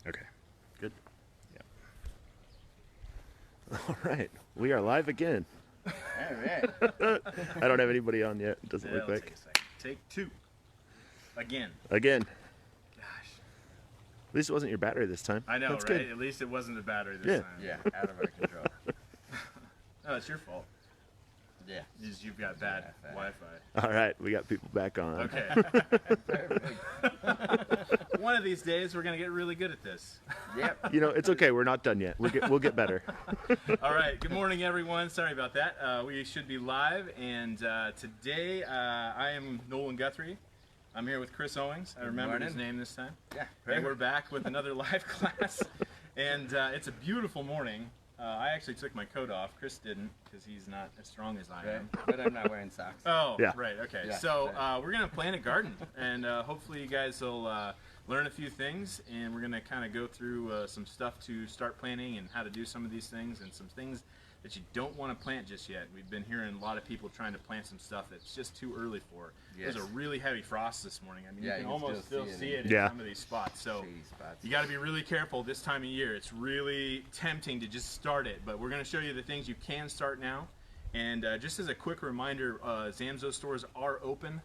Okay, good. Yeah. All right, we are live again. All right. I don't have anybody on yet. It doesn't look It'll like. take a second. Take two. Again. Again. Gosh. At least it wasn't your battery this time. I know, That's right? Good. At least it wasn't the battery this time. Yeah, out of our control. No, it's your fault. Yeah. You've got bad Wi-Fi. All right, we got people back on. Okay. Perfect. One of these days, we're going to get really good at this. Yep. You know, it's okay. We're not done yet. We'll get better. All right. Good morning, everyone. Sorry about that. We should be live, and today I am Nolan Guthrie. I'm here with Chris Owings. I remembered his name this time. Yeah. And we're back with another live class, and it's a beautiful morning. I actually took my coat off. Chris didn't, because he's not as strong as I am. But I'm not wearing socks. Oh, Yeah. right. Okay. Yeah, So we're going to plant a garden, and hopefully you guys will learn a few things, and we're going to kind of go through some stuff to start planting and how to do some of these things and some things that you don't want to plant just yet. We've been hearing a lot of people trying to plant some stuff that's just too early for. Yes. There's a really heavy frost this morning. I mean, Yeah, you can you can almost still still see see it. it in Yeah. some of these spots. So Shady spots. you got to be really careful this time of year. It's really tempting to just start it, but we're going to show you the things you can start now. And just as a quick reminder, Zamzo stores are open.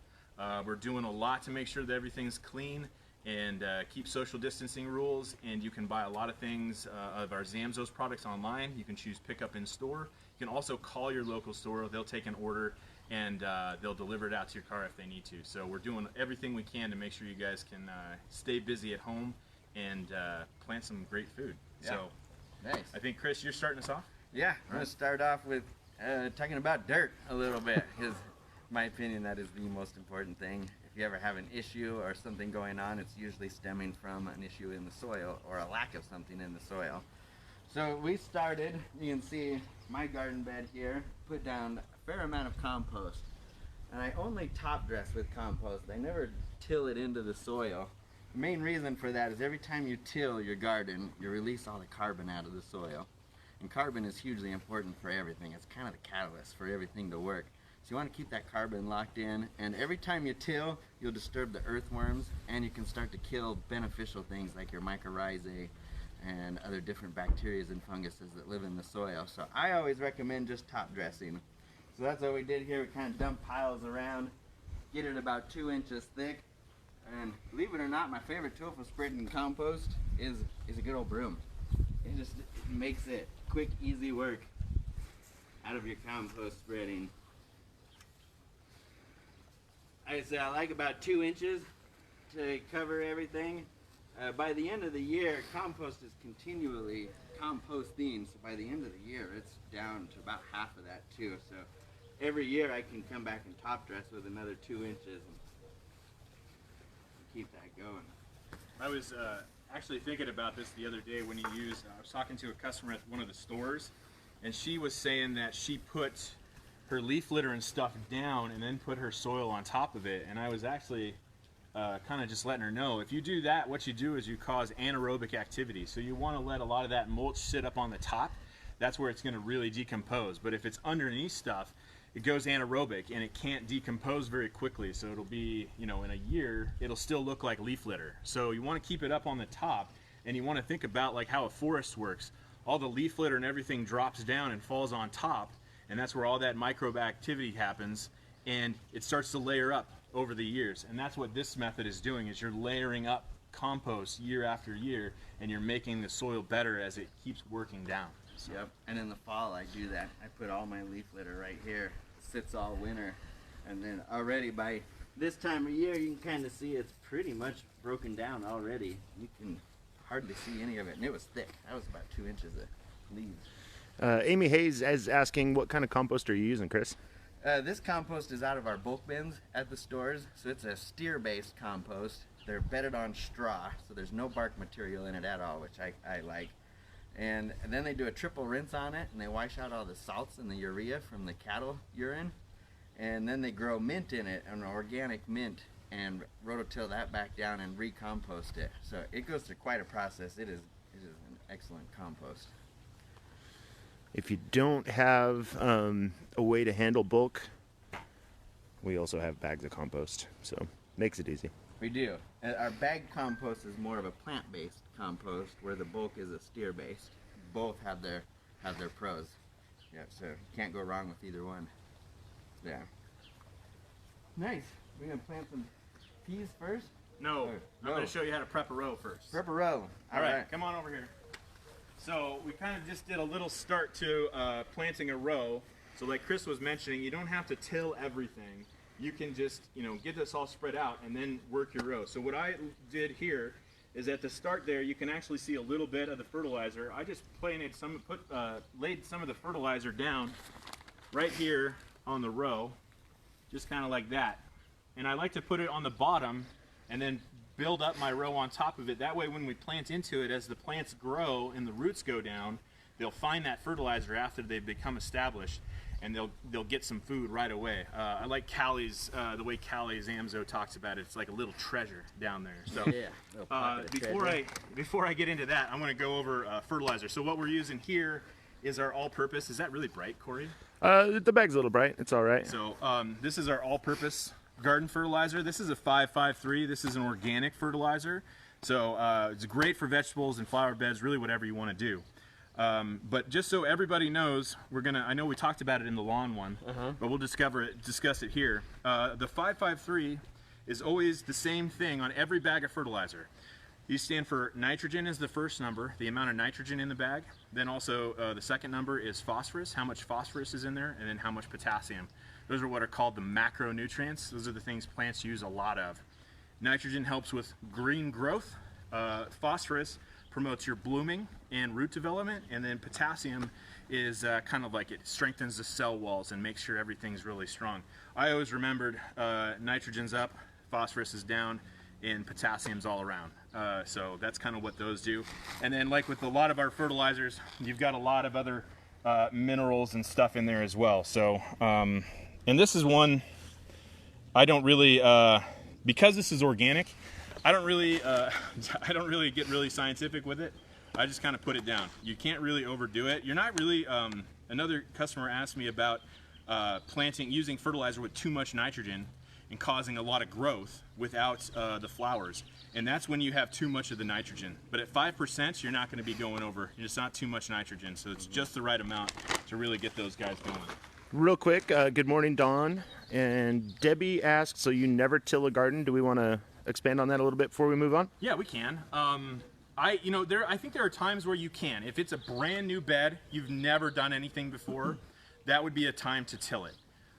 We're doing a lot to make sure that everything's clean and keep social distancing rules. And you can buy a lot of things of our Zamzo's products online. You can choose pickup in store. You can also call your local store. They'll take an order and they'll deliver it out to your car if they need to. So we're doing everything we can to make sure you guys can stay busy at home and plant some great food. Yeah. So Nice. I think, Chris, you're starting us off. Yeah, I'm going to start off with talking about dirt a little bit, because in my opinion that is the most important thing. If you ever have an issue or something going on, it's usually stemming from an issue in the soil or a lack of something in the soil. So we started, you can see my garden bed here, put down a fair amount of compost. And I only top dress with compost. I never till it into the soil. The main reason for that is every time you till your garden, you release all the carbon out of the soil. And carbon is hugely important for everything. It's kind of the catalyst for everything to work. So you want to keep that carbon locked in, and every time you till, you'll disturb the earthworms, and you can start to kill beneficial things like your mycorrhizae and other different bacteria and funguses that live in the soil. So I always recommend just top dressing. So that's what we did here. We kind of dump piles around, get it about 2 inches thick, and believe it or not, my favorite tool for spreading compost is a good old broom. It just makes it quick, easy work out of your compost spreading. I say I like about 2 inches to cover everything. By the end of the year, compost is continually composting, so by the end of the year it's down to about half of that too. So every year I can come back and top dress with another 2 inches and keep that going. I was actually thinking about this the other day when I was talking to a customer at one of the stores, and she was saying that she put her leaf litter and stuff down and then put her soil on top of it. And I was actually kind of just letting her know, if you do that, what you do is you cause anaerobic activity. So you want to let a lot of that mulch sit up on the top. That's where it's going to really decompose. But if it's underneath stuff, it goes anaerobic and it can't decompose very quickly. So it'll be, in a year, it'll still look like leaf litter. So you want to keep it up on the top, and you want to think about like how a forest works. All the leaf litter and everything drops down and falls on top, and that's where all that microbe activity happens, and it starts to layer up over the years. And that's what this method is doing, is you're layering up compost year after year, and you're making the soil better as it keeps working down. So. Yep, and in the fall I do that. I put all my leaf litter right here. It sits all winter, and then already by this time of year you can kind of see it's pretty much broken down already. You can hardly see any of it, and it was thick. That was about 2 inches of leaves. Amy Hayes is asking, what kind of compost are you using, Chris? This compost is out of our bulk bins at the stores, so it's a steer-based compost. They're bedded on straw, so there's no bark material in it at all, which I like. And then they do a triple rinse on it, and they wash out all the salts and the urea from the cattle urine. And then they grow mint in it, an organic mint, and rototill that back down and recompost it. So it goes through quite a process. It is an excellent compost. If you don't have a way to handle bulk, we also have bags of compost, so makes it easy. We do. Our bag compost is more of a plant-based compost, where the bulk is a steer-based. Both have their pros. Yeah, so you can't go wrong with either one. Yeah. Nice. We're gonna plant some peas first. No, Or- I'm going to show you how to prep a row first. Prep a row. All right, come on over here. So we kind of just did a little start to planting a row. So like Chris was mentioning, you don't have to till everything. You can just, get this all spread out and then work your row. So what I did here is at the start there, you can actually see a little bit of the fertilizer. I just laid some of the fertilizer down right here on the row, just kind of like that. And I like to put it on the bottom and then build up my row on top of it. That way when we plant into it, as the plants grow and the roots go down, they'll find that fertilizer after they've become established, and they'll get some food right away. I like Callie's, the way Callie Zamzo talks about it. It's like a little treasure down there. So Yeah. before I get into that, I'm gonna go over fertilizer. So what we're using here is our all-purpose. Is that really bright, Corey? The bag's a little bright. It's all right. So this is our all-purpose garden fertilizer. This is a 553. This is an organic fertilizer. So it's great for vegetables and flower beds, really whatever you want to do. But just so everybody knows, I know we talked about it in the lawn one, but we'll discuss it here. The 553 is always the same thing on every bag of fertilizer. These stand for nitrogen is the first number, the amount of nitrogen in the bag. Then also the second number is phosphorus, how much phosphorus is in there, and then how much potassium. Those are what are called the macronutrients. Those are the things plants use a lot of. Nitrogen helps with green growth. Phosphorus promotes your blooming and root development, and then potassium is kind of like it strengthens the cell walls and makes sure everything's really strong. I always remembered nitrogen's up, phosphorus is down, and potassium's all around. So that's kind of what those do. And then like with a lot of our fertilizers, you've got a lot of other minerals and stuff in there as well. So, and this is one I don't really, because this is organic, I don't really get really scientific with it. I just kind of put it down. You can't really overdo it. You're not really, another customer asked me about using fertilizer with too much nitrogen and causing a lot of growth without the flowers. And that's when you have too much of the nitrogen. But at 5%, you're not going to be going over. It's not too much nitrogen, so it's just the right amount to really get those guys going. Real quick, good morning, Dawn. And Debbie asked, so you never till a garden? Do we want to expand on that a little bit before we move on? Yeah, we can. I think there are times where you can. If it's a brand new bed, you've never done anything before, that would be a time to till it.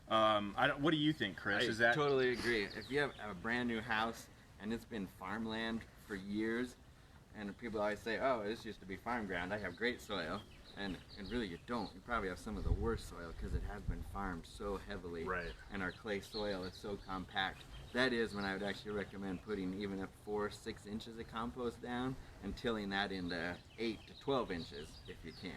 What do you think, Chris? I totally agree. If you have a brand new house and it's been farmland for years, and people always say, oh, this used to be farm ground, I have great soil. And really you don't. You probably have some of the worst soil because it has been farmed so heavily. Right. And our clay soil is so compact. That is when I would actually recommend putting even up 4-6 inches of compost down and tilling that into 8 to 12 inches if you can.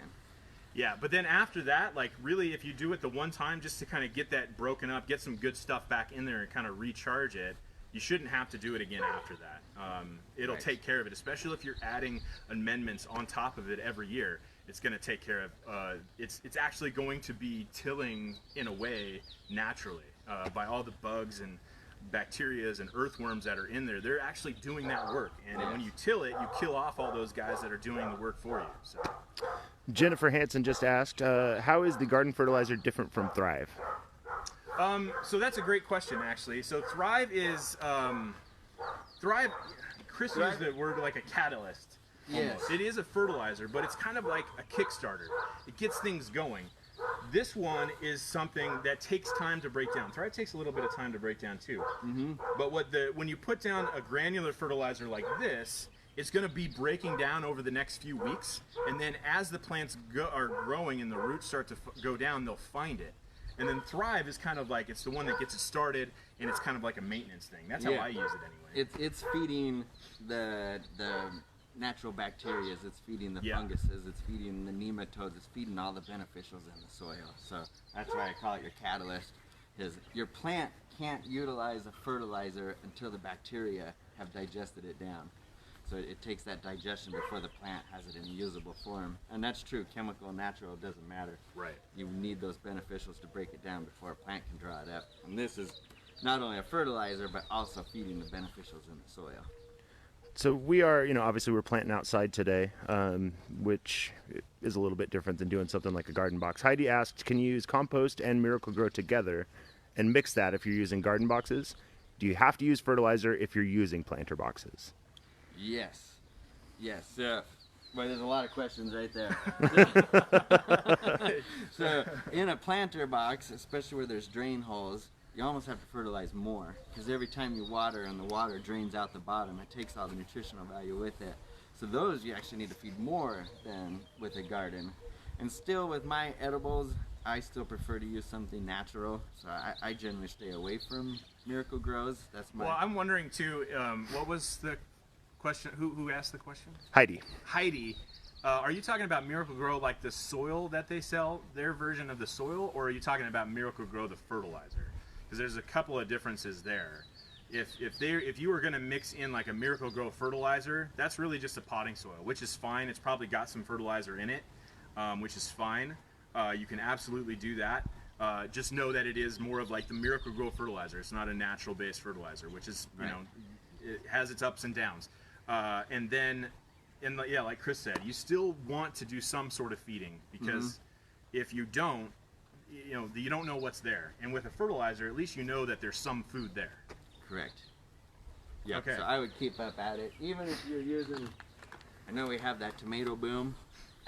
Yeah, but then after that, like really if you do it the one time just to kind of get that broken up, get some good stuff back in there and kind of recharge it, you shouldn't have to do it again after that. It'll take care of it, especially if you're adding amendments on top of it every year. It's going to take care of, it's actually going to be tilling in a way naturally by all the bugs and bacterias and earthworms that are in there. They're actually doing that work, and when you till it, you kill off all those guys that are doing the work for you. So. Jennifer Hansen just asked, how is the garden fertilizer different from Thrive? So that's a great question, actually. So Thrive is, Chris used the word like a catalyst. Yes. It is a fertilizer, but it's kind of like a Kickstarter. It gets things going. This one is something that takes time to break down. Thrive takes a little bit of time to break down too. Mm-hmm. But when you put down a granular fertilizer like this, it's going to be breaking down over the next few weeks. And then as the plants are growing and the roots start to go down, they'll find it. And then Thrive is kind of like, it's the one that gets it started, and it's kind of like a maintenance thing. That's how I use it anyway. It's feeding the natural bacteria, it's feeding the funguses, it's feeding the nematodes, it's feeding all the beneficials in the soil. So that's why I call it your catalyst. Your plant can't utilize a fertilizer until the bacteria have digested it down. So it takes that digestion before the plant has it in a usable form. And that's true, chemical, natural, it doesn't matter. Right. You need those beneficials to break it down before a plant can draw it up. And this is not only a fertilizer, but also feeding the beneficials in the soil. So we are, obviously we're planting outside today, which is a little bit different than doing something like a garden box. Heidi asked, can you use compost and Miracle-Gro together and mix that if you're using garden boxes? Do you have to use fertilizer if you're using planter boxes? Yes. Yes. Well, there's a lot of questions right there. So in a planter box, especially where there's drain holes, you almost have to fertilize more, because every time you water and the water drains out the bottom, it takes all the nutritional value with it. So those you actually need to feed more than with a garden. And still with my edibles, I still prefer to use something natural. So I generally stay away from Miracle-Grows. That's my... Well, I'm wondering too, what was the question? Who asked the question? Heidi. Heidi. Are you talking about Miracle-Gro like the soil that they sell, their version of the soil, or are you talking about Miracle-Gro the fertilizer? Because there's a couple of differences there. If you were going to mix in like a Miracle-Gro fertilizer, that's really just a potting soil, which is fine. It's probably got some fertilizer in it, which is fine. You can absolutely do that. Just know that it is more of like the Miracle-Gro fertilizer. It's not a natural-based fertilizer, which is, it has its ups and downs. And then, yeah, like Chris said, you still want to do some sort of feeding, because if you don't, you don't know what's there. And with a fertilizer, at least you know that there's some food there. Correct. Yeah. Okay. So I would keep up at it, even if you're using. I know we have that tomato boom,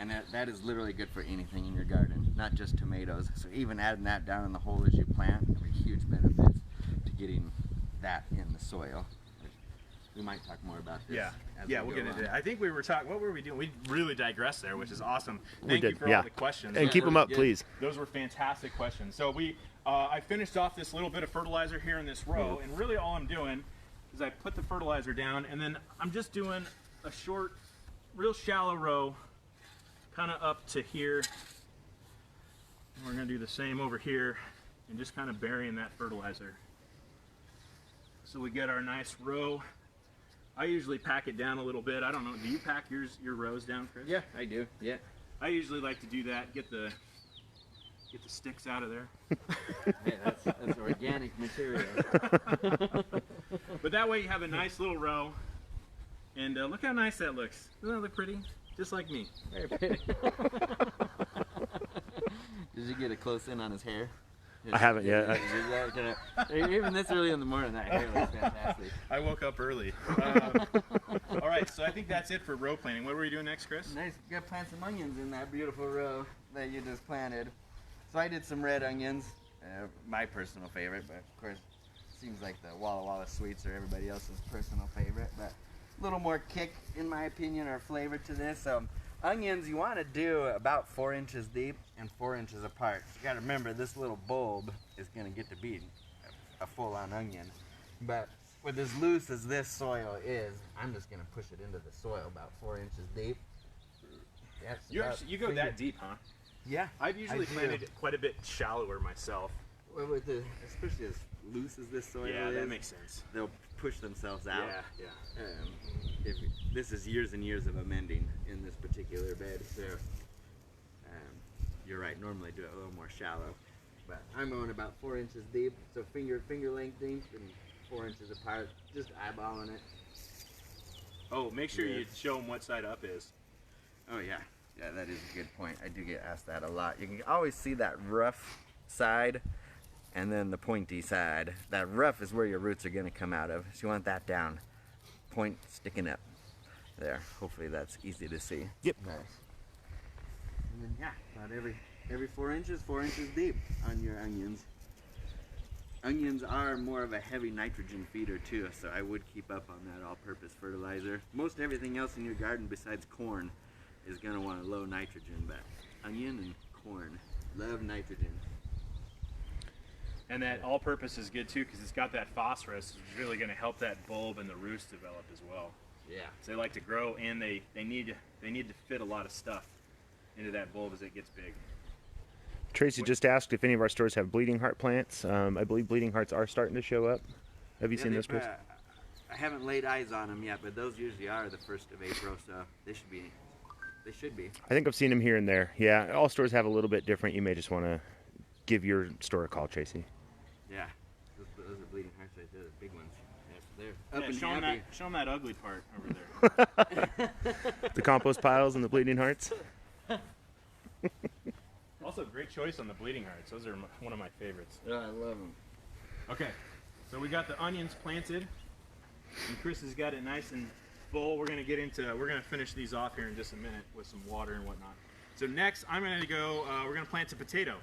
and that is literally good for anything in your garden, not just tomatoes. So even adding that down in the hole as you plant, there are huge benefits to getting that in the soil. We might talk more about this. Yeah, we'll get into it. I think we were talking. What were we doing? We really digressed there, which is awesome. Thank did, you for yeah. all the questions. And keep them up, good. please. Those were fantastic questions. So I finished off this little bit of fertilizer here in this row, and really all I'm doing is I put the fertilizer down, and then I'm just doing a short, real shallow row, kind of up to here. And we're going to do the same over here, and just kind of burying that fertilizer. So we get our nice row. I usually pack it down a little bit. I don't know. Do you pack your rows down, Chris? Yeah, I do. Yeah. I usually like to do that. Get the sticks out of there. Hey, that's organic material. But that way you have a nice little row. And look how nice that looks. Doesn't that look pretty? Just like me. Very pretty. Did you get a close in on his hair? I haven't yet. Even this early in the morning, that hair looks fantastic. I woke up early. All right, so I think that's it for row planting. What were we doing next, Chris? Nice. You got to plant some onions in that beautiful row that you just planted. So I did some red onions, my personal favorite, but of course, it seems like the Walla Walla Sweets are everybody else's personal favorite. But a little more kick, in my opinion, or flavor to this. Onions, you want to do about 4 inches deep and 4 inches apart. You got to remember, this little bulb is going to get to be a full-on onion. But with as loose as this soil is, I'm just going to push it into the soil about 4 inches deep. Yes, You go that deep, huh? Yeah. I've usually planted it quite a bit shallower myself. Well, especially as loose as this soil is. Yeah, that makes sense. They'll push themselves out. Yeah. This is years and years of amending in this particular bed, so you're right. Normally do it a little more shallow, but I'm going about 4 inches deep, so finger length deep and 4 inches apart. Just eyeballing it. Oh, make sure you show them what side up is. Oh yeah, that is a good point. I do get asked that a lot. You can always see that rough side and then the pointy side. That rough is where your roots are going to come out of, so you want that down. Point sticking up there. Hopefully that's easy to see. Yep. Nice. And then about every 4 inches deep on your onions. Onions are more of a heavy nitrogen feeder too, so I would keep up on that all-purpose fertilizer. Most everything else in your garden besides corn is going to want a low nitrogen, but onion and corn love nitrogen. And that all-purpose is good too, because it's got that phosphorus, which is really going to help that bulb and the roots develop as well. Yeah. So they like to grow, and they need to fit a lot of stuff into that bulb as it gets big. Tracy just asked if any of our stores have bleeding heart plants. I believe bleeding hearts are starting to show up. Have you seen those, Chris? I haven't laid eyes on them yet, but those usually are the 1st of April, so they should be. They should be. I think I've seen them here and there. Yeah, all stores have a little bit different. You may just want to give your store a call, Tracy. Yeah. those are bleeding hearts right there, the big ones. They're up Yeah, and happy. show them that ugly part over there. The compost piles and the bleeding hearts. Also, great choice on the bleeding hearts. Those are one of my favorites. Oh, I love them. Okay, so we got the onions planted, and Chris has got it nice and full. We're gonna finish these off here in just a minute with some water and whatnot. So next, I'm gonna go. We're gonna plant a potato.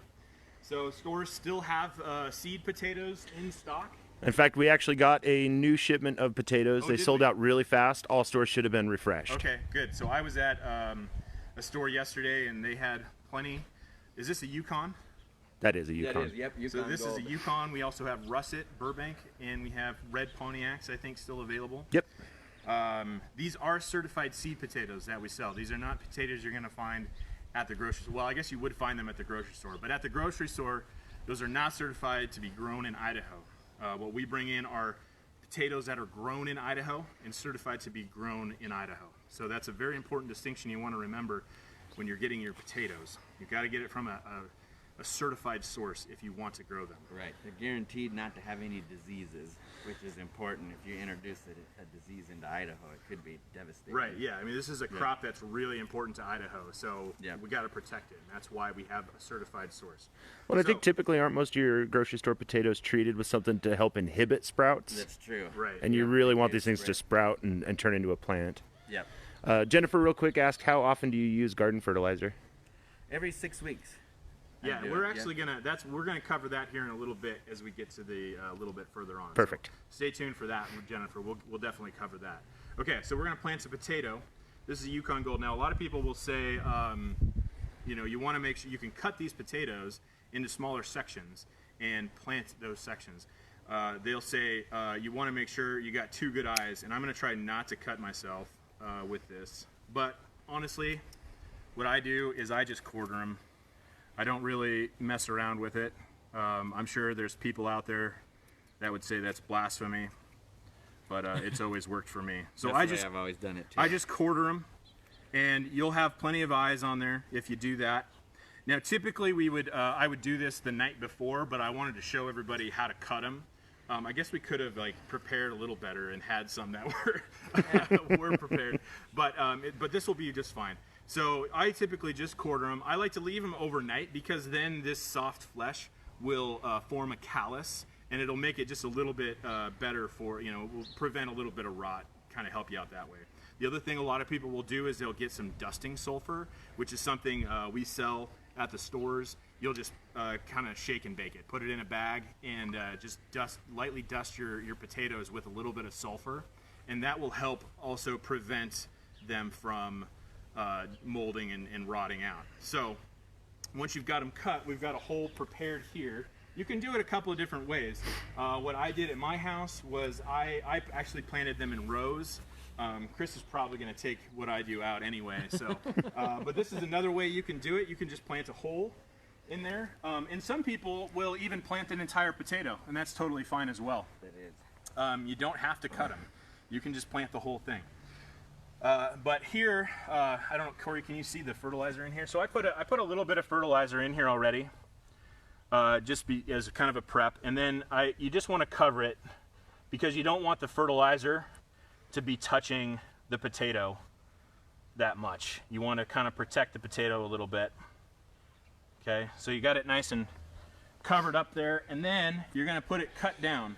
So stores still have seed potatoes in stock. In fact, we actually got a new shipment of potatoes. Oh, They did sold we? out really fast. All stores should have been refreshed. Okay, good. So I was at a store yesterday, and they had plenty. Is this a Yukon? That is a That Yukon. is, yep, Yukon So this Gold. is a Yukon. We also have Russet, Burbank, and we have red Pontiacs, I think, still available. Yep. These are certified seed potatoes that we sell. These are not potatoes you're going to find at the grocery store. Well, I guess you would find them at the grocery store, but at the grocery store, those are not certified to be grown in Idaho. What we bring in are potatoes that are grown in Idaho and certified to be grown in Idaho. So that's a very important distinction you want to remember when you're getting your potatoes. You've got to get it from a certified source if you want to grow them. Right. They're guaranteed not to have any diseases, which is important. If you introduce a disease into Idaho, it could be devastating. Right, yeah. I mean, this is a crop that's really important to Idaho, so Yeah. we got to protect it. And that's why we have a certified source. Well, I So- think typically aren't most of your grocery store potatoes treated with something to help inhibit sprouts? That's true. Right. And you Yeah, really they want do these things to sprout and turn into a plant. Yep. Jennifer, real quick, asked how often do you use garden fertilizer? Every 6 weeks. I Yeah, do we're it, actually we're gonna cover that here in a little bit as we get to the little bit further on. Perfect. So stay tuned for that, Jennifer. We'll definitely cover that. Okay, so we're gonna plant some potato. This is a Yukon Gold. Now a lot of people will say, you want to make sure you can cut these potatoes into smaller sections and plant those sections. They'll say you want to make sure you got 2 good eyes, and I'm gonna try not to cut myself with this. But honestly, what I do is I just quarter them. I don't really mess around with it. I'm sure there's people out there that would say that's blasphemy, but it's always worked for me. So That's the way I've always done it too. I just quarter them, and you'll have plenty of eyes on there if you do that. Now, typically I would do this the night before, but I wanted to show everybody how to cut them. I guess we could have prepared a little better and had some that were prepared, but this will be just fine. So I typically just quarter them. I like to leave them overnight because then this soft flesh will form a callus, and it'll make it just a little bit better for, will prevent a little bit of rot, kind of help you out that way. The other thing a lot of people will do is they'll get some dusting sulfur, which is something we sell at the stores. You'll just kind of shake and bake it. Put it in a bag and just lightly dust your potatoes with a little bit of sulfur, and that will help also prevent them from molding and rotting out. So once you've got them cut, we've got a hole prepared here. You can do it a couple of different ways. What I did at my house was I actually planted them in rows. Chris is probably going to take what I do out anyway. So, but this is another way you can do it. You can just plant a hole in there. And some people will even plant an entire potato, and that's totally fine as well. That is. You don't have to cut them. You can just plant the whole thing. But here, I don't know, Cory, can you see the fertilizer in here? So I put a little bit of fertilizer in here already, as kind of a prep, and then you just want to cover it because you don't want the fertilizer to be touching the potato that much. You want to kind of protect the potato a little bit. Okay, so you got it nice and covered up there, and then you're going to put it cut down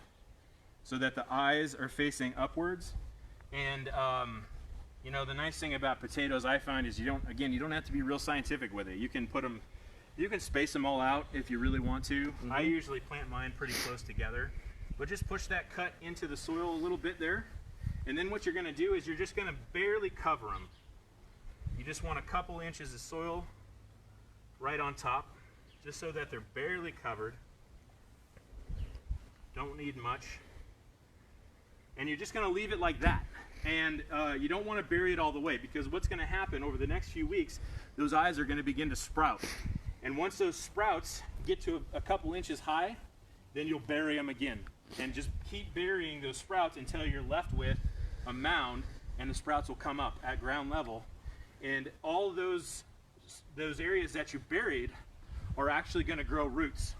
so that the eyes are facing upwards. And the nice thing about potatoes I find is you don't have to be real scientific with it. You can space them all out if you really want to. Mm-hmm. I usually plant mine pretty close together, but just push that cut into the soil a little bit there. And then what you're going to do is you're just going to barely cover them. You just want a couple inches of soil right on top, just so that they're barely covered. Don't need much. And you're just going to leave it like that. And you don't want to bury it all the way, because what's going to happen over the next few weeks, those eyes are going to begin to sprout. And once those sprouts get to a couple inches high, then you'll bury them again. And just keep burying those sprouts until you're left with a mound, and the sprouts will come up at ground level. And all those areas that you buried are actually going to grow roots.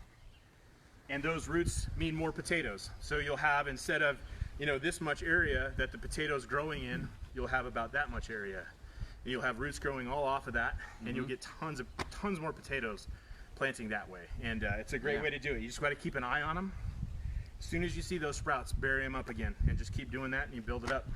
and those roots mean more potatoes. So you'll have, instead of, you know, this much area that the potato's growing in, you'll have about that much area. And you'll have roots growing all off of that, and you'll get tons more potatoes planting that way. And it's a great way to do it. You just got to keep an eye on them. As soon as you see those sprouts, bury them up again, and just keep doing that, and you build it up.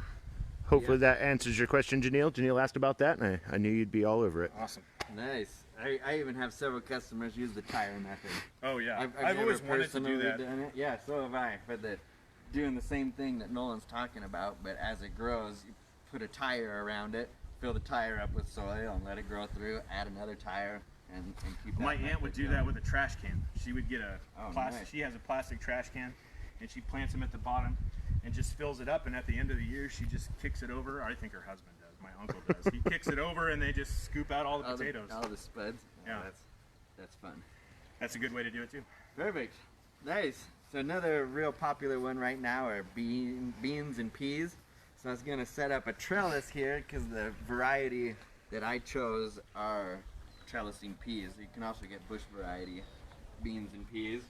Hopefully that answers your question, Janelle. Janelle asked about that, and I knew you'd be all over it. Awesome. Nice. I even have several customers use the tire method. Oh yeah, I've always never wanted to do personally that. done it. Yeah, so have I. For doing the same thing that Nolan's talking about, but as it grows, you put a tire around it, fill the tire up with soil, and let it grow through. Add another tire, and keep that. My aunt would do that with a trash can. She would get a plastic. Nice. She has a plastic trash can, and she plants them at the bottom, and just fills it up. And at the end of the year, she just kicks it over. I think her husband does. My uncle does. He kicks it over, and they just scoop out all the potatoes. All the spuds. Yeah. That's fun. That's a good way to do it too. Perfect. Nice. So another real popular one right now are beans and peas. So I was going to set up a trellis here because the variety that I chose are trellising peas. You can also get bush variety beans and peas.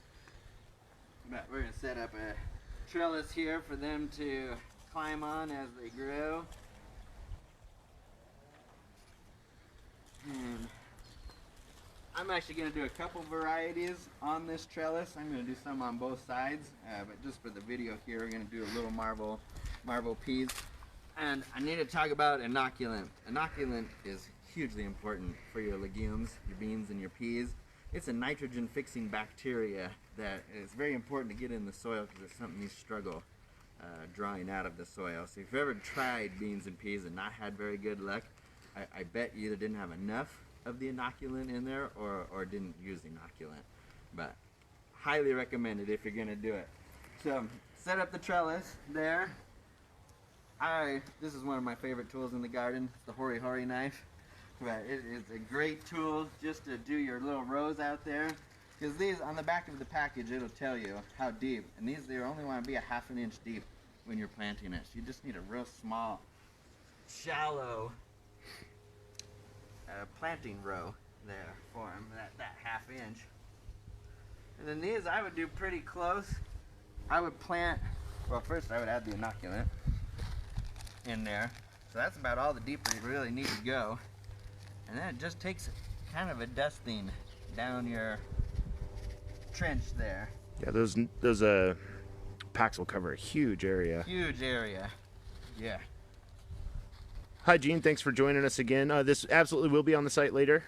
But we're going to set up a trellis here for them to climb on as they grow. And I'm actually going to do a couple varieties on this trellis. I'm going to do some on both sides, but just for the video here, we're going to do a little marble peas. And I need to talk about inoculant. Inoculant is hugely important for your legumes, your beans, and your peas. It's a nitrogen-fixing bacteria that is very important to get in the soil because it's something you struggle drawing out of the soil. So if you've ever tried beans and peas and not had very good luck, I bet you either didn't have enough of the inoculant in there or didn't use inoculant. But highly recommended if you're going to do it. So set up the trellis there. This is one of my favorite tools in the garden, the Cory knife. But it is a great tool just to do your little rows out there. Because these, on the back of the package, it'll tell you how deep. And these, they only want to be a ½ an inch deep when you're planting it. So you just need a real small, shallow planting row there for them, that ½ inch. And then these I would do pretty close. I would plant, well first I would add the inoculant in there. So that's about all the deeper you really need to go. And then it just takes kind of a dusting down your trench there. Yeah, those packs will cover a huge area. Huge area. Yeah. Hi, Gene. Thanks for joining us again. This absolutely will be on the site later.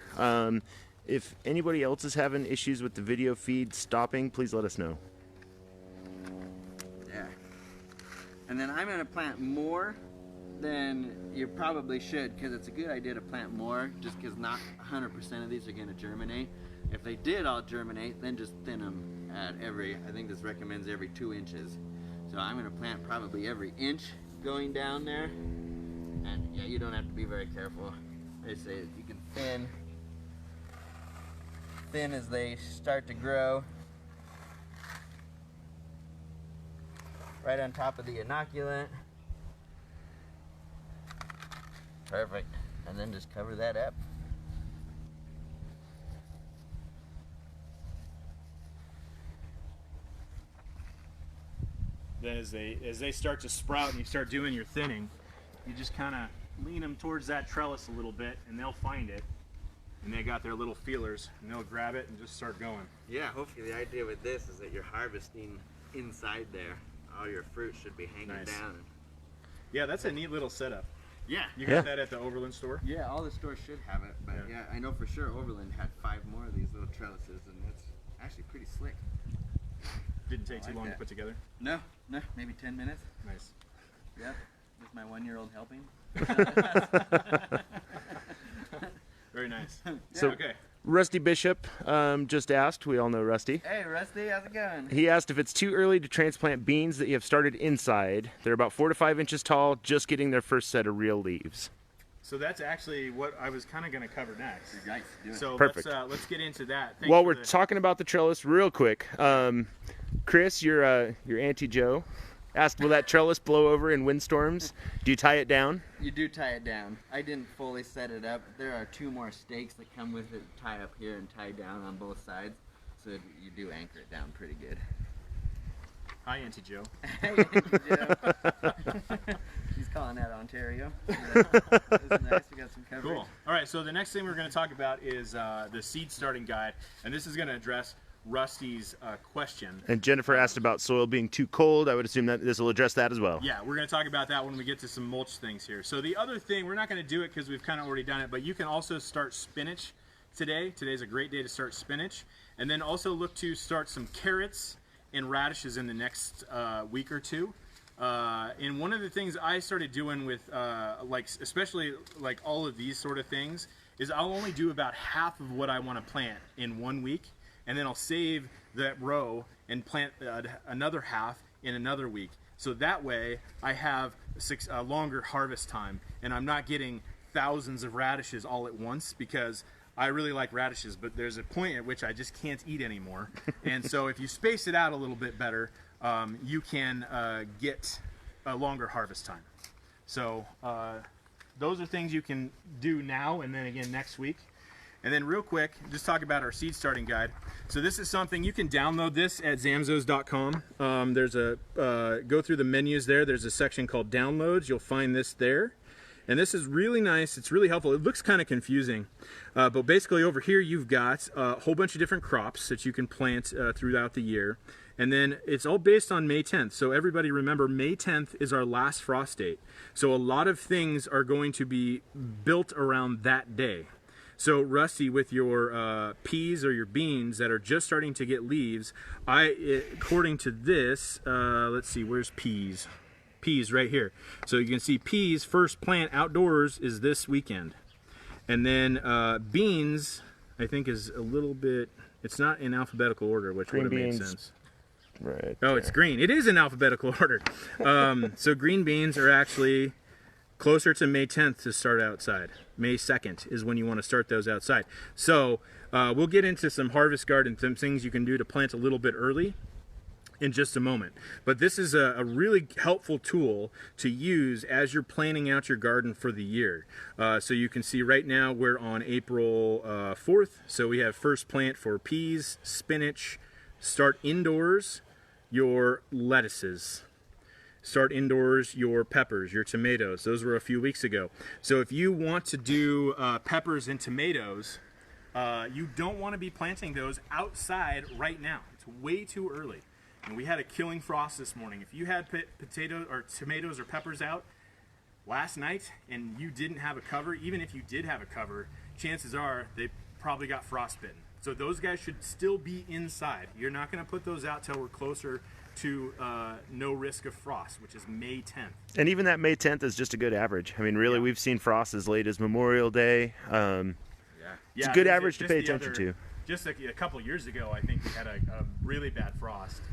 If anybody else is having issues with the video feed stopping, please let us know. Yeah. And then I'm going to plant more than you probably should, because it's a good idea to plant more, just because not 100% of these are going to germinate. If they did all germinate, then just thin them at I think this recommends every 2 inches. So I'm going to plant probably every inch going down there. And yeah, you don't have to be very careful. They say you can thin as they start to grow. Right on top of the inoculant. Perfect. And then just cover that up. Then as they start to sprout and you start doing your thinning, you just kind of lean them towards that trellis a little bit, and they'll find it. And they got their little feelers, and they'll grab it and just start going. Yeah, hopefully the idea with this is that you're harvesting inside there. All your fruit should be hanging down. Yeah, that's a neat little setup. Yeah. You got that at the Overland store? Yeah, all the stores should have it. But yeah, I know for sure Overland had 5 more of these little trellises, and it's actually pretty slick. Didn't take too long to put together? No, maybe 10 minutes. Nice. Yeah, with my 1-year-old helping. Very nice. So, okay. Rusty Bishop just asked, we all know Rusty. Hey Rusty, how's it going? He asked if it's too early to transplant beans that you have started inside. They're about 4 to 5 inches tall, just getting their first set of real leaves. So that's actually what I was kind of going to cover next. Nice. So Perfect. Let's get into that. While we're talking about the trellis, real quick, Chris, your Auntie Joe, asked, will that trellis blow over in windstorms? Do you tie it down? You do tie it down. I didn't fully set it up. There are 2 more stakes that come with it, tie up here and tie down on both sides. so you do anchor it down pretty good. Hi, Auntie Joe. Hey, Joe. He's calling out Ontario. That's nice. We got some coverage. Cool. All right, so the next thing we're going to talk about is the seed starting guide, and this is going to address Rusty's question. And Jennifer asked about soil being too cold. I would assume that this will address that as well. Yeah, we're going to talk about that when we get to some mulch things here. So the other thing, we're not going to do it because we've kind of already done it, but you can also start spinach today. Today's a great day to start spinach. And then also look to start some carrots and radishes in the next week or two. And one of the things I started doing with, especially like all of these sort of things, is I'll only do about half of what I want to plant in 1 week, and then I'll save that row and plant another half in another week. So that way I have a longer harvest time, and I'm not getting thousands of radishes all at once, because I really like radishes, but there's a point at which I just can't eat anymore. And so if you space it out a little bit better, you can get a longer harvest time. So those are things you can do now and then again next week. And then real quick, just talk about our seed starting guide. So this is something, you can download this at zamzos.com. There's a, go through the menus there, there's a section called downloads. You'll find this there. And this is really nice, it's really helpful. It looks kind of confusing, but basically over here you've got a whole bunch of different crops that you can plant throughout the year. And then it's all based on May 10th. So everybody remember, May 10th is our last frost date. So a lot of things are going to be built around that day. So Rusty, with your peas or your beans that are just starting to get leaves, according to this, let's see, where's peas? Peas right here. So you can see peas, first plant outdoors is this weekend. And then beans, I think, is a little bit, it's not in alphabetical order, which would have made sense. Right. Oh, it's green. It is in alphabetical order. So green beans are actually closer to May 10th to start outside. May 2nd is when you want to start those outside. So we'll get into some harvest guard and some things you can do to plant a little bit early in just a moment. But this is a really helpful tool to use as you're planning out your garden for the year. So you can see right now we're on April 4th. So we have first plant for peas, spinach. Start indoors your lettuces. Start indoors your peppers, your tomatoes. Those were a few weeks ago. So if you want to do peppers and tomatoes, you don't want to be planting those outside right now. It's way too early. And we had a killing frost this morning. If you had potatoes or tomatoes or peppers out last night and you didn't have a cover, even if you did have a cover, chances are they probably got frostbitten. So those guys should still be inside. You're not going to put those out till we're closer to no risk of frost, which is May 10th. And even that May 10th is just a good average. I mean, really, we've seen frost as late as Memorial Day. It's a good average to pay attention to. Just a couple years ago, I think we had a really bad frost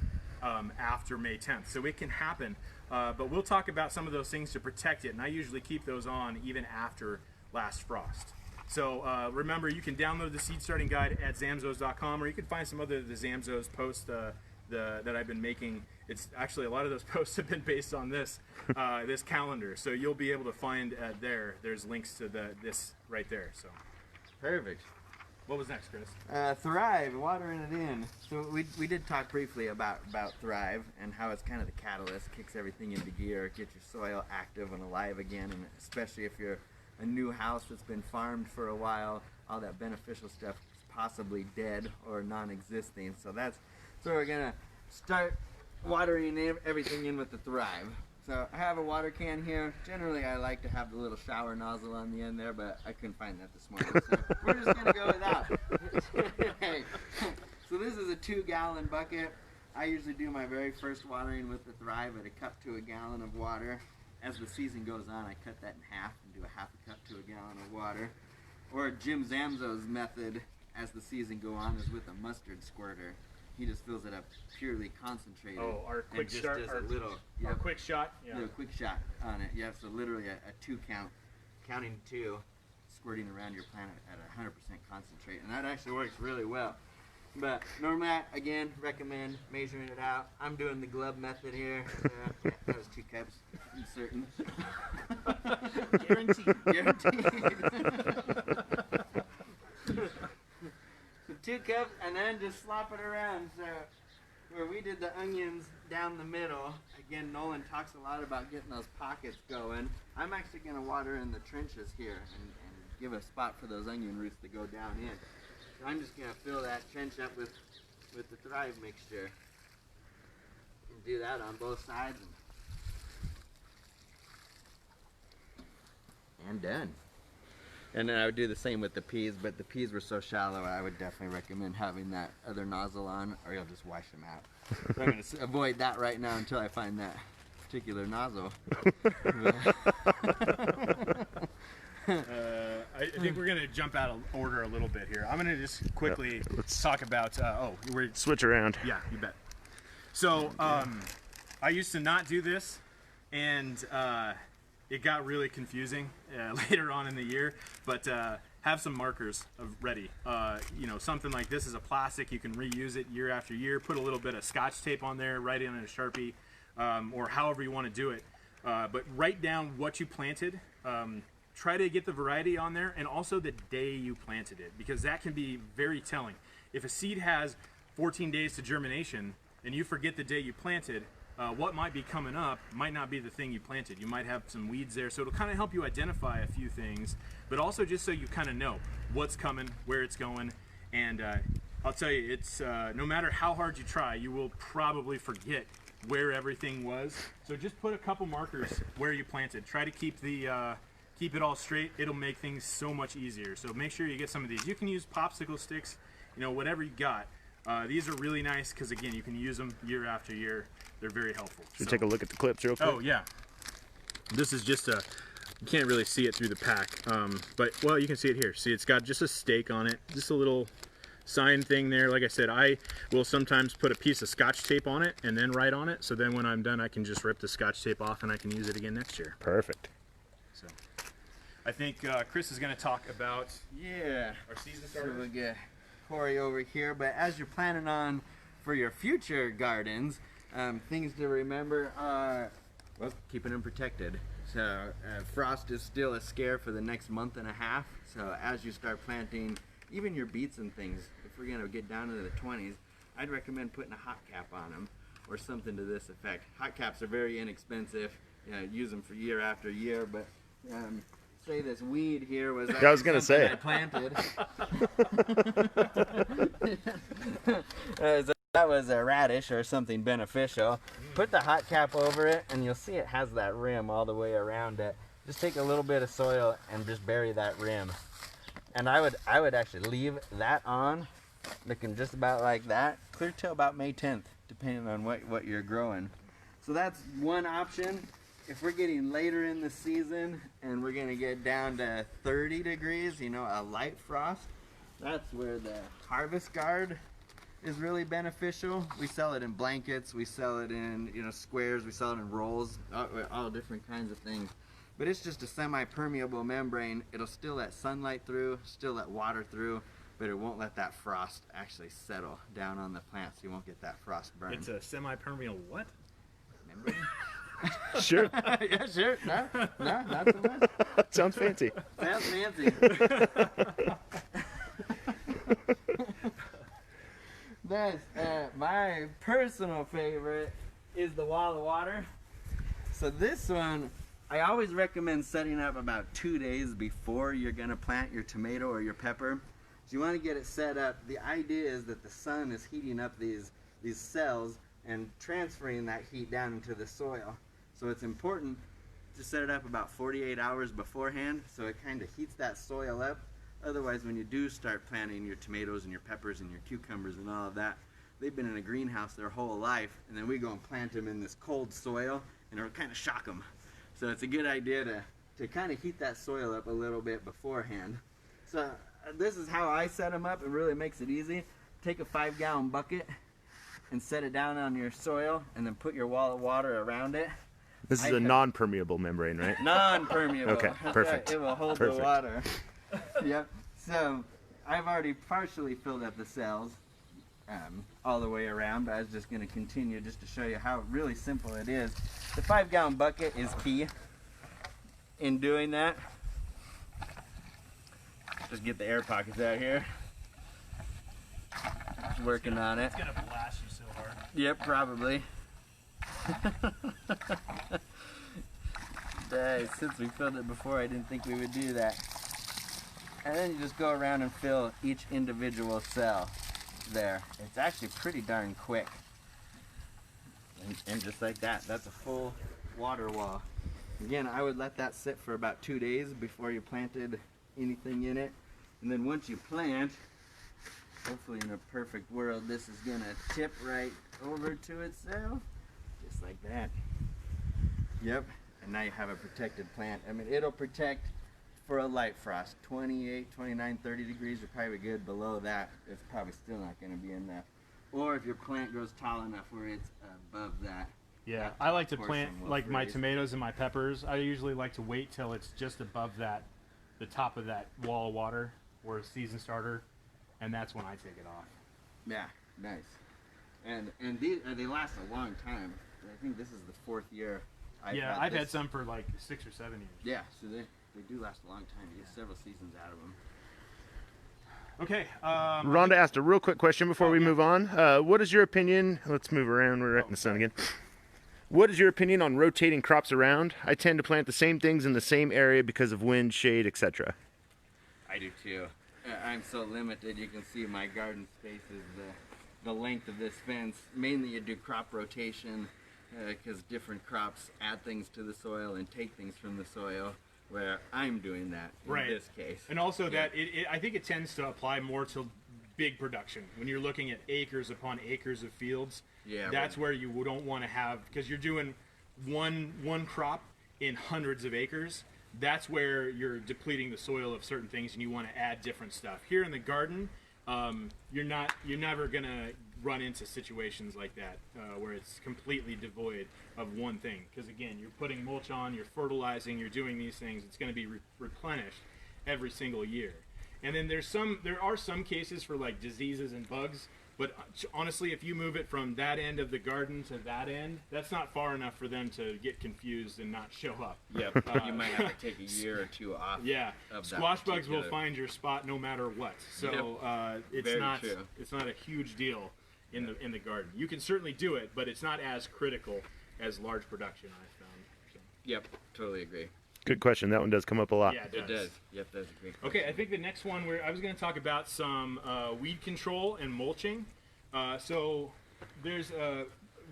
after May 10th. So it can happen, but we'll talk about some of those things to protect it, and I usually keep those on even after last frost. So remember, you can download the seed starting guide at zamzos.com, or you can find some other the Zamzos posts that I've been making. It's actually, a lot of those posts have been based on this this calendar, so you'll be able to find there's links to this right there. So Perfect. what was next, Chris? Thrive, watering it in. So we did talk briefly about Thrive and how it's kind of the catalyst, kicks everything into gear, gets your soil active and alive again, and especially if you're a new house that's been farmed for a while, all that beneficial stuff is possibly dead or non-existing. So we're gonna start watering everything in with the Thrive. So I have a water can here. Generally I like to have the little shower nozzle on the end there, but I couldn't find that this morning. So we're just gonna go with that. Hey. So this is a 2-gallon bucket. I usually do my very first watering with the Thrive at a cup to a gallon of water. As the season goes on, I cut that in half and do a half a cup to a gallon of water. Or Jim Zamzo's method as the season goes on is with a mustard squirter. He just fills it up purely concentrated. Oh, our quick and just shot. does a little, Our quick shot. Yeah. do a quick shot on it. You have to literally a 2 count, counting 2, squirting around your plant at 100% concentrate, and that actually works really well. But normally, again, recommend measuring it out. I'm doing the glove method here. That was 2 cups, I'm certain. Guaranteed. Guaranteed. So 2 cups, and then just slop it around. So where we did the onions down the middle, again, Nolan talks a lot about getting those pockets going. I'm actually going to water in the trenches here and give a spot for those onion roots to go down in. So I'm just going to fill that trench up with the Thrive mixture. And do that on both sides. And done. And then I would do the same with the peas, but the peas were so shallow, I would definitely recommend having that other nozzle on, or you'll just wash them out. So I'm going to avoid that right now until I find that particular nozzle. I think we're going to jump out of order a little bit here. I'm going to just quickly talk about, we're Switch around. Yeah, you bet. So I used to not do this, and it got really confusing later on in the year, but have some markers ready. You know, something like this is a plastic. You can reuse it year after year. Put a little bit of Scotch tape on there, write it in a Sharpie, or however you want to do it. But write down what you planted. Try to get the variety on there, and also the day you planted it, because that can be very telling. If a seed has 14 days to germination, and you forget the day you planted, what might be coming up might not be the thing you planted. You might have some weeds there, so it'll kind of help you identify a few things, but also just so you kind of know what's coming, where it's going. And I'll tell you, it's no matter how hard you try, you will probably forget where everything was. So just put a couple markers where you planted. Try to keep it all straight. It'll make things so much easier. So make sure you get some of these. You can use popsicle sticks, you know, whatever you got. These are really nice because, again, you can use them year after year. They're very helpful. Should we take a look at the clips real quick? Oh, yeah. This is just you can't really see it through the pack, but, well, you can see it here. See, it's got just a stake on it, just a little sign thing there. Like I said, I will sometimes put a piece of Scotch tape on it and then write on it, so then when I'm done, I can just rip the Scotch tape off and I can use it again next year. Perfect. So, I think Chris is going to talk about our season starters. So we'll get Cory over here, but as you're planning on for your future gardens, things to remember are, well, keeping them protected. So frost is still a scare for the next month and a half. So as you start planting, even your beets and things, if we're gonna get down into the 20s, I'd recommend putting a hot cap on them or something to this effect. Hot caps are very inexpensive. You know, use them for year after year, but say this weed here was I was gonna say I planted. That was a radish or something beneficial. Put the hot cap over it, and you'll see it has that rim all the way around it. Just take a little bit of soil and just bury that rim. And I would actually leave that on, looking just about like that, clear till about May 10th, depending on what you're growing. So that's one option. If we're getting later in the season and we're gonna get down to 30 degrees, you know, a light frost, that's where the Harvest Guard is really beneficial. We sell it in blankets, we sell it in, you know, squares, we sell it in rolls, all different kinds of things. But it's just a semi-permeable membrane. It'll still let sunlight through, still let water through, but it won't let that frost actually settle down on the plant, so you won't get that frost burn. It's a semi-permeable what? Membrane? Sure. Yeah, sure. No, not so much. Sounds fancy. Sounds fancy. That's my personal favorite is the wall of water. So this one, I always recommend setting up about 2 days before you're gonna plant your tomato or your pepper. So you want to get it set up. The idea is that the sun is heating up these cells and transferring that heat down into the soil. So it's important to set it up about 48 hours beforehand so it kind of heats that soil up. Otherwise, when you do start planting your tomatoes and your peppers and your cucumbers and all of that, they've been in a greenhouse their whole life, and then we go and plant them in this cold soil, and it'll kind of shock them. So it's a good idea to kind of heat that soil up a little bit beforehand. So this is how I set them up. It really makes it easy. Take a 5-gallon bucket and set it down on your soil, and then put your wall of water around it. This is a non-permeable membrane, right? Non-permeable. Okay, That's perfect. right. It will hold Perfect. the water. Yep. So I've already partially filled up the cells all the way around, but I was just going to continue just to show you how really simple it is. The 5-gallon bucket is key in doing that. Just get the air pockets out here. working on it. It's gonna blast you so hard. Yep, probably. Since we filled it before, I didn't think we would do that. And then you just go around and fill each individual cell there. It's actually pretty darn quick. And just like that, that's a full water wall. Again, I would let that sit for about 2 days before you planted anything in it. And then once you plant, hopefully in a perfect world, this is gonna tip right over to itself. Just like that. Yep. And now you have a protected plant. I mean, it'll protect for a light frost. 28, 29, 30 degrees are probably good. Below that, it's probably still not going to be enough. Or if your plant grows tall enough where it's above that. Yeah, that I like to portion plant will like my freeze. tomatoes and my peppers. I usually like to wait till it's just above that, the top of that wall of water, or a season starter, and that's when I take it off. Yeah, nice. And these, they last a long time. I think this is the 4th year. I've had some for like 6 or 7 years. Yeah, so they do last a long time. You get several seasons out of them. Okay. Rhonda asked a real quick question before we move on. What is your opinion? Let's move around. We're right in the sun again. What is your opinion on rotating crops around? I tend to plant the same things in the same area because of wind, shade, etc. I do too. I'm so limited. You can see my garden space is the length of this fence. Mainly you do crop rotation because different crops add things to the soil and take things from the soil, where I'm doing that in this case. And also Yeah. that I think it tends to apply more to big production. When you're looking at acres upon acres of fields, Yeah, that's where you don't want to have, because you're doing one crop in hundreds of acres. That's where you're depleting the soil of certain things, and you want to add different stuff. Here in the garden, you're never gonna run into situations like that where it's completely devoid of one thing. Because again, you're putting mulch on, you're fertilizing, you're doing these things. It's going to be replenished every single year. And then there are some cases for like diseases and bugs. But honestly, if you move it from that end of the garden to that end, that's not far enough for them to get confused and not show up. Yep. You might have to take a year or two off. Yeah, of that squash bugs will particular- find your spot no matter what. So it's Very not true. it's not a huge deal in the garden. You can certainly do it, but it's not as critical as large production, I found. So, Yep, totally agree. Good question. That one does come up a lot. yeah, It does. Yep, that's a great Okay, I think the next one I was going to talk about some weed control and mulching. So there's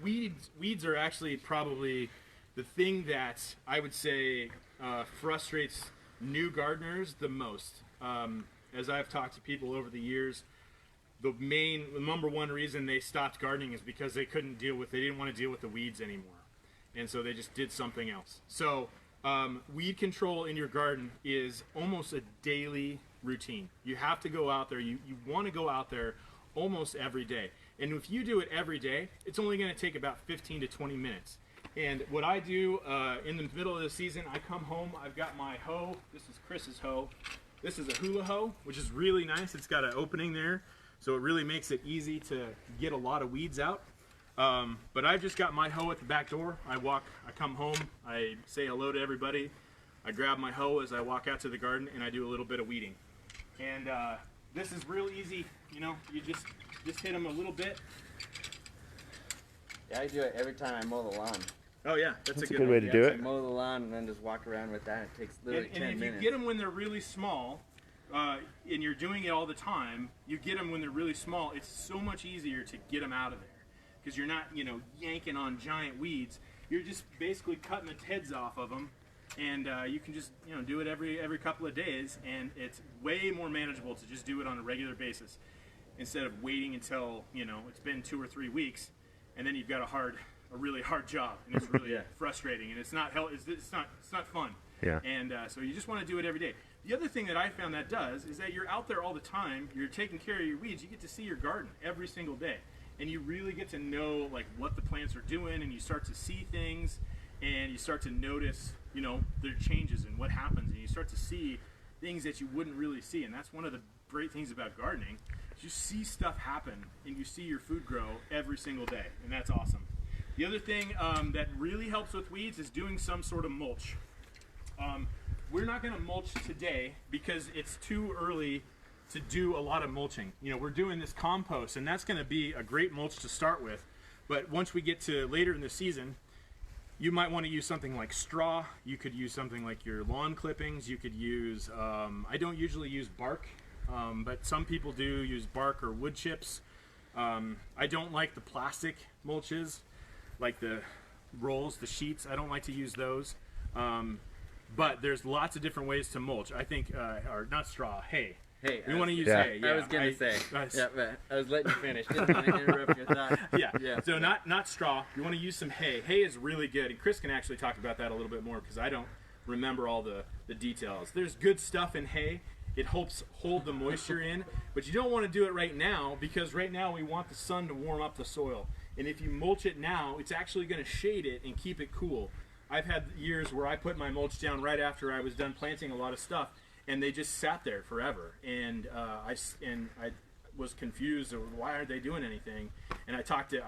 weeds are actually probably the thing that I would say frustrates new gardeners the most. As I've talked to people over the years, the number one reason they stopped gardening is because they didn't want to deal with the weeds anymore. And so they just did something else. So weed control in your garden is almost a daily routine. You have to go out there. You want to go out there almost every day. And if you do it every day, it's only going to take about 15 to 20 minutes. And what I do in the middle of the season, I come home, I've got my hoe. This is Chris's hoe. This is a hula hoe, which is really nice. It's got an opening there, so it really makes it easy to get a lot of weeds out. But I've just got my hoe at the back door. I come home, I say hello to everybody. I grab my hoe as I walk out to the garden, and I do a little bit of weeding. And this is real easy. You know, you just hit them a little bit. Yeah, I do it every time I mow the lawn. Oh yeah, that's a a good good way one. to do I it. mow the lawn and then just walk around with that. It takes literally And 10 if minutes. you get them when they're really small, and you're doing it all the time, you get them when they're really small, it's so much easier to get them out of there. Because you're not, yanking on giant weeds. You're just basically cutting the heads off of them, and you can just, do it every couple of days, and it's way more manageable to just do it on a regular basis instead of waiting until, it's been 2 or 3 weeks, and then you've got a really hard job, and it's really frustrating, and it's not fun. Yeah. And so you just want to do it every day. The other thing that I found that does is that you're out there all the time, you're taking care of your weeds, you get to see your garden every single day. And you really get to know like what the plants are doing, and you start to see things, and you start to notice, their changes and what happens, and you start to see things that you wouldn't really see. And that's one of the great things about gardening. Is you see stuff happen, and you see your food grow every single day, and that's awesome. The other thing that really helps with weeds is doing some sort of mulch. We're not going to mulch today because it's too early to do a lot of mulching. You know, we're doing this compost, and that's going to be a great mulch to start with. But once we get to later in the season, you might want to use something like straw. You could use something like your lawn clippings. You could use, I don't usually use bark, but some people do use bark or wood chips. I don't like the plastic mulches, like the rolls, the sheets. I don't like to use those. But there's lots of different ways to mulch. I think, or not straw, hay. Hey, We want to use Yeah. hay. Yeah, I was gonna say. Yeah, but I was letting you finish. Didn't want to interrupt your thought. yeah. So not straw. You want to use some hay. Hay is really good, and Chris can actually talk about that a little bit more because I don't remember all the details. There's good stuff in hay. It helps hold the moisture in, but you don't want to do it right now because right now we want the sun to warm up the soil. And if you mulch it now, it's actually going to shade it and keep it cool. I've had years where I put my mulch down right after I was done planting a lot of stuff, and they just sat there forever. And I was confused. Why aren't they doing anything? And I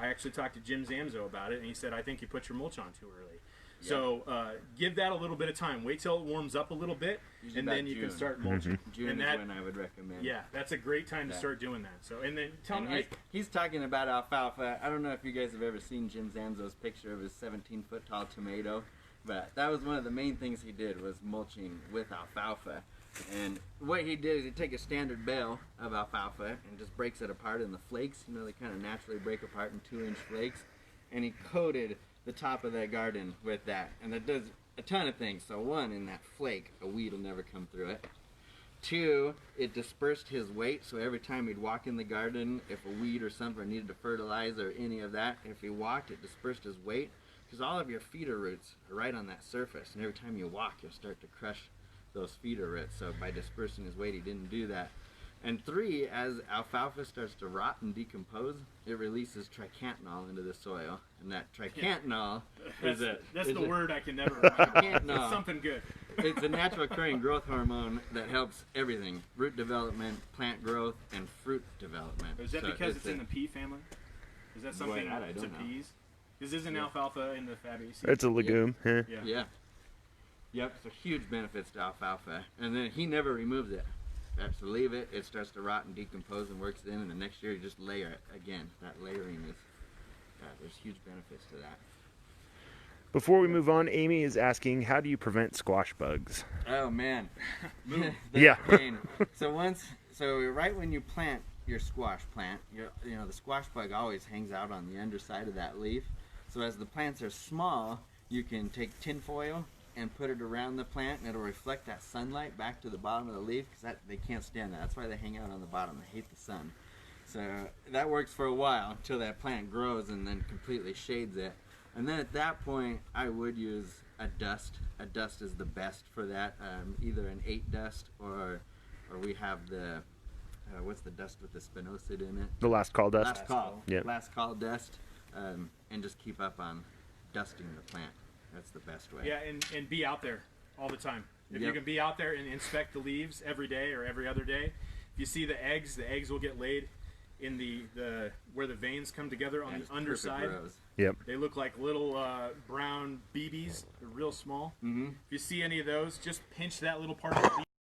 actually talked to Jim Zamzo about it, and he said, I think you put your mulch on too early. Yeah. So give that a little bit of time. Wait till it warms up a little bit, usually and then you can start mulching. June and is when I would recommend. Yeah, that's a great time to start doing that. So and then tell me, he's talking about alfalfa. I don't know if you guys have ever seen Jim Zamzo's picture of his 17-foot tall tomato, but that was one of the main things he did was mulching with alfalfa. And what he did is he'd take a standard bale of alfalfa and just breaks it apart in the flakes. You know, they kind of naturally break apart in 2-inch flakes. And he coated the top of that garden with that. And that does a ton of things. So one, in that flake, a weed will never come through it. 2, it dispersed his weight. So every time he'd walk in the garden, if a weed or something needed to fertilize or any of that, if he walked, it dispersed his weight. Because all of your feeder roots are right on that surface. And every time you walk, you'll start to crush those feeder roots. So by dispersing his weight, he didn't do that. And 3, as alfalfa starts to rot and decompose, it releases tricantanol into the soil, and that tricantanol that's the word I can never tricantanol. remember. It's something good. It's a natural occurring growth hormone that helps everything: root development, plant growth, and fruit development. Is that because it's in the pea family? Is that something to peas? Because isn't alfalfa in the Fabaceae? It's a legume. Yeah. Yep, so huge benefits to alfalfa. And then he never removes it. That's to leave it, it starts to rot and decompose and works in, and the next year you just layer it again. That layering is, there's huge benefits to that. Before we move on, Amy is asking, how do you prevent squash bugs? Oh man. Yeah. So right when you plant your squash plant, you know, the squash bug always hangs out on the underside of that leaf. So as the plants are small, you can take tin foil and put it around the plant, and it'll reflect that sunlight back to the bottom of the leaf, because they can't stand that. That's why they hang out on the bottom. They hate the sun. So that works for a while until that plant grows and then completely shades it. And then at that point, I would use a dust. A dust is the best for that, either an 8 dust or we have the what's the dust with the spinosad in it? The last call dust. Last call. Yep. Last call dust, and just keep up on dusting the plant. That's the best way. Yeah, and be out there all the time. If you can be out there and inspect the leaves every day or every other day, if you see the eggs will get laid in the where the veins come together on the underside. Yep. They look like little brown BBs. They're real small. Mm-hmm. If you see any of those, just pinch that little part of the